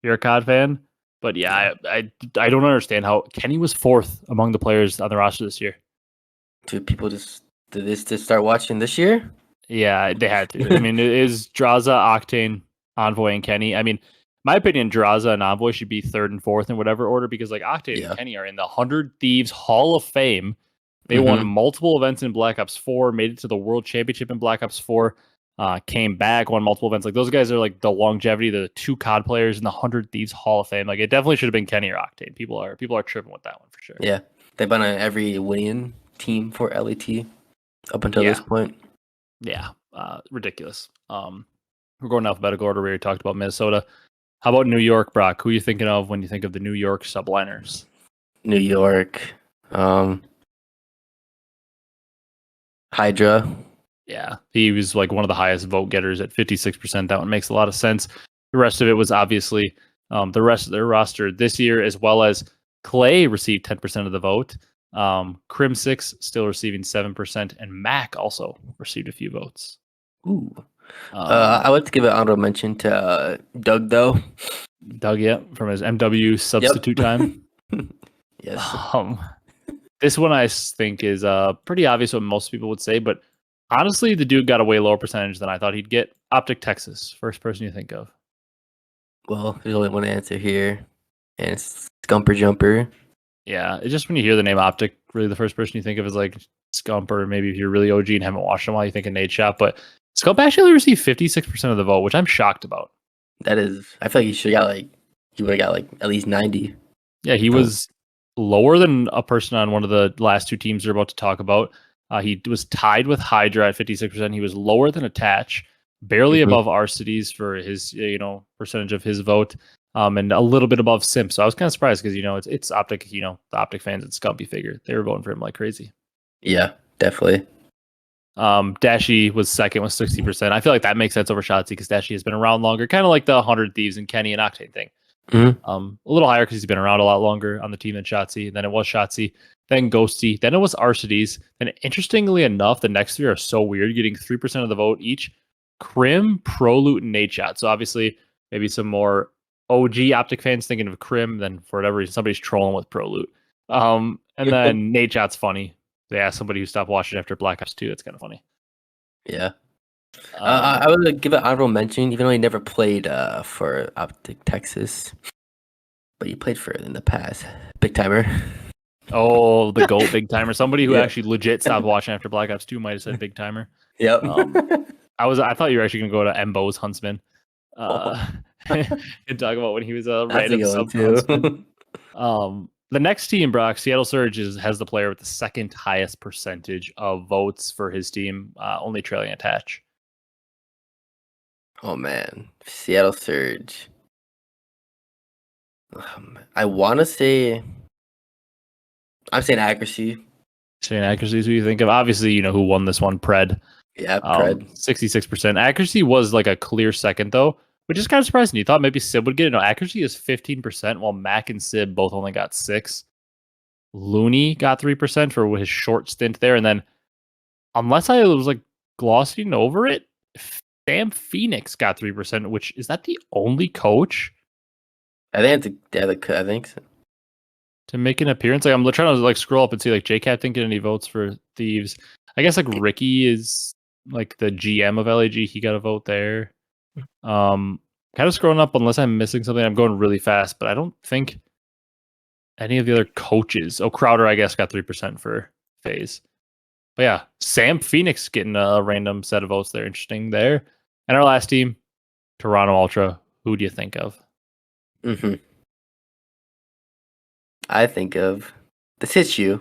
you're a COD fan. But yeah, I don't understand how Kenny was 4th among the players on the roster this year.
Did people just start watching this year?
Yeah, they had to. I mean, it is Draza, Octane, Envoy, and Kenny. I mean, my opinion, Draza and Envoy should be 3rd and 4th in whatever order because like Octane and Kenny are in the 100 Thieves Hall of Fame. They won multiple events in Black Ops 4, made it to the World Championship in Black Ops 4, came back, won multiple events. Like those guys are like the longevity, the 2 COD players in the 100 Thieves Hall of Fame. Like it definitely should have been Kenny or Octane. People are tripping with that one for sure.
Yeah, they've been on every winning team for LAT up until this point.
Yeah, ridiculous. We're going alphabetical order. We already talked about Minnesota. How about New York, Brock? Who are you thinking of when you think of the New York subliners?
New York. Hydra.
Yeah, he was like one of the highest vote getters at 56%. That one makes a lot of sense. The rest of it was obviously the rest of their roster this year, as well as Clay received 10% of the vote. Crim6 still receiving 7%, and Mac also received a few votes.
Ooh.
Um,
I would give an honorable mention to Doug though.
Doug, yeah, from his MW
Yep.
substitute time.
Yes.
Um, this one think is pretty obvious what most people would say, but honestly, the dude got a way lower percentage than I thought he'd get. OpTic Texas, first person you think of.
Well, there's only one answer here, and it's Scumper Jumper.
Yeah, it's just when you hear the name OpTic, really the first person you think of is like Scump, or maybe if you're really OG and haven't watched him while, you think of Nate Shot. But Scump actually received 56% of the vote, which I'm shocked about.
That is, I feel like he would have got like at least 90.
Yeah, he was lower than a person on one of the last two teams we're about to talk about. He was tied with Hydra at 56%. He was lower than Attach, barely
Mhm.
above Arcitys for his percentage of his vote, and a little bit above Simp. So I was kind of surprised because it's OpTic. The OpTic fans and Scumpy figure they were voting for him like crazy.
Yeah, definitely.
Dashy was second with 60%. I feel like that makes sense over Shotzzy because Dashy has been around longer, kind of like the 100 Thieves and Kenny and Octane thing.
Mhm.
A little higher because he's been around a lot longer on the team than Shotzzy. Then it was Shotzzy, then Ghosty, then it was Arcitys. And interestingly enough, the next three are so weird, getting 3% of the vote each. Crim, Proloot, and Nate Shot. So obviously, maybe some more OG OpTic fans thinking of Crim, then for whatever reason, somebody's trolling with Proloot. And then Nate Shot's funny. They asked somebody who stopped watching after Black Ops 2. It's kind of funny.
Yeah.
Um,
I would give an honorable mention, even though he never played for OpTic Texas, but he played for it in the past. Big timer.
oh, the GOAT Big Timer. Somebody who
Yeah.
actually legit stopped watching after Black Ops 2 might have said Big Timer.
Yep.
I thought you were actually gonna go to Embo's Huntsman.
Oh.
And talk about when he was a
That's a
random
good one
sub
too.
Huntsman. The next team, Brock, Seattle Surge has the player with the second highest percentage of votes for his team, only trailing Attach.
Oh man, Seattle Surge. I want to say, I'm saying accuracy.
Saying accuracy is who you think of. Obviously, you know who won this one, Pred.
Yeah, Pred.
66%. Accuracy was like a clear second though, which is kind of surprising. You thought maybe Sib would get it. No, accuracy is 15%, while Mac and Sib both only got 6. Looney got 3% for his short stint there, and then unless I was like glossing over it, Sam Phoenix got 3%, which is that the only coach
I think I think so.
to make an appearance? Like I'm trying to like scroll up and see like JCat didn't get any votes for Thieves. I guess like Ricky is like the GM of LAG. He got a vote there. Kind of scrolling up unless I'm missing something. I'm going really fast, but I don't think any of the other coaches. Oh, Crowder, I guess, got 3% for Faze. But yeah, Sam Phoenix getting a random set of votes there. Interesting there. And our last team, Toronto Ultra. Who do you think of?
Mm-hmm. I think of the tissue.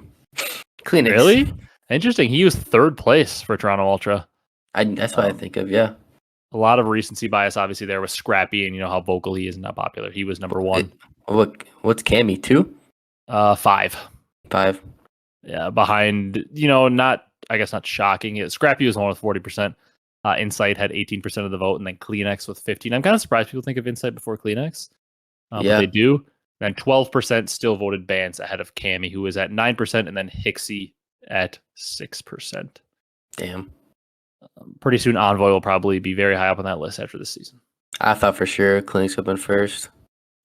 Kleenex.
Really? Interesting. He was third place for Toronto Ultra.
That's what I think of. Yeah.
A lot of recency bias, obviously, there with Scrappy, and you know how vocal he is and how popular. He was number one.
What's Cammy? 2?
5.
5.
Yeah, behind, not shocking. Scrappy was the one with 40%. Insight had 18% of the vote, and then Kleenex with 15. I'm kind of surprised people think of Insight before Kleenex, but they do. Then 12% still voted Bance ahead of Cammy, who was at 9%, and then Hixie at 6%.
Damn.
Pretty soon, Envoy will probably be very high up on that list after this season.
I thought for sure Kleenex would have been first.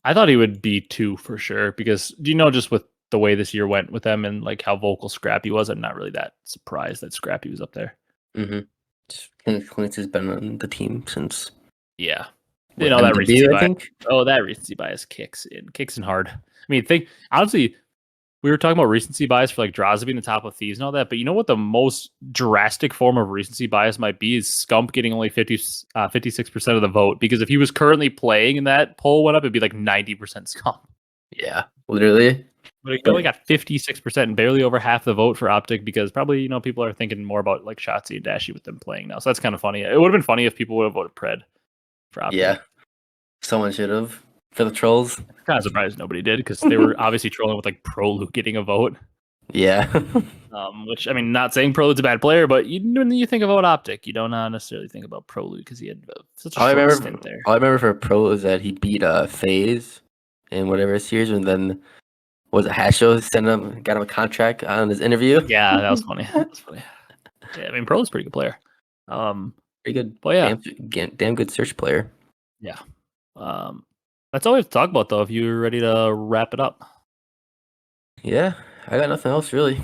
I thought he would be 2 for sure, because just with the way this year went with them and like how vocal Scrappy was, I'm not really that surprised that Scrappy was up there.
Mm-hmm. Kleenex has been on the team since.
Yeah.
That recency bias. I think.
Oh, that recency bias kicks in hard. I mean, honestly, we were talking about recency bias for like Draza being the top of Thieves and all that, but you know what the most drastic form of recency bias might be is Scump getting only 56% of the vote, because if he was currently playing and that poll went up, it'd be like 90% Scump.
Yeah, literally.
But he only got 56% and barely over half the vote for OpTic, because probably, people are thinking more about like Shotzzy and Dashy with them playing now. So that's kind of funny. It would have been funny if people would have voted Pred for OpTic.
Yeah. Someone should have for the trolls.
I'm kind of surprised nobody did, because they were obviously trolling with like Proloot getting a vote.
Yeah.
Which, I mean, not saying Proloot's a bad player, but when you think about OpTic, you don't necessarily think about Proloot because he had such a short stint there.
All I remember for Pro is that he beat Faze in whatever series, and then was it Hasho got him a contract on his interview?
Yeah, that was funny. Yeah, I mean, Proloot's a pretty good player.
Pretty good.
But yeah,
Damn good search player.
yeah. That's all we have to talk about, though. If you're ready to wrap it up.
Yeah, I got nothing else really.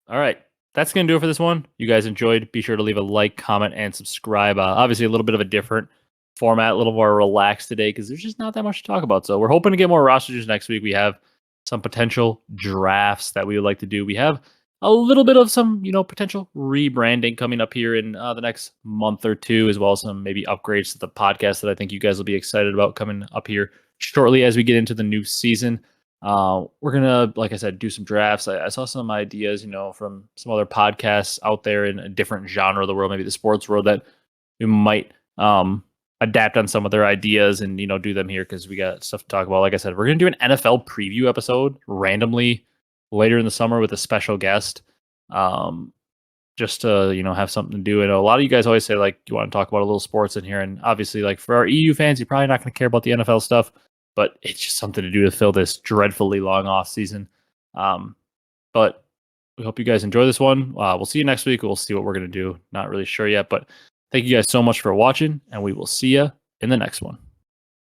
All right. That's going to do it for this one. You guys enjoyed. Be sure to leave a like, comment, and subscribe. Obviously, a little bit of a different format, a little more relaxed today because there's just not that much to talk about. So we're hoping to get more rosters next week. We have some potential drafts that we would like to do. We have a little bit of some, potential rebranding coming up here in the next month or two, as well as some maybe upgrades to the podcast that I think you guys will be excited about coming up here shortly as we get into the new season. We're gonna, like I said, do some drafts. I saw some ideas, from some other podcasts out there in a different genre of the world, maybe the sports world, that we might adapt on some of their ideas and do them here because we got stuff to talk about. Like I said, we're gonna do an NFL preview episode randomly later in the summer with a special guest. Just to have something to do. And a lot of you guys always say like you want to talk about a little sports in here, and obviously like for our EU fans, you're probably not going to care about the NFL stuff, but it's just something to do to fill this dreadfully long off season. But we hope you guys enjoy this one. We'll see you next week. We'll see what we're going to do. Not really sure yet, but thank you guys so much for watching, and we will see you in the next one.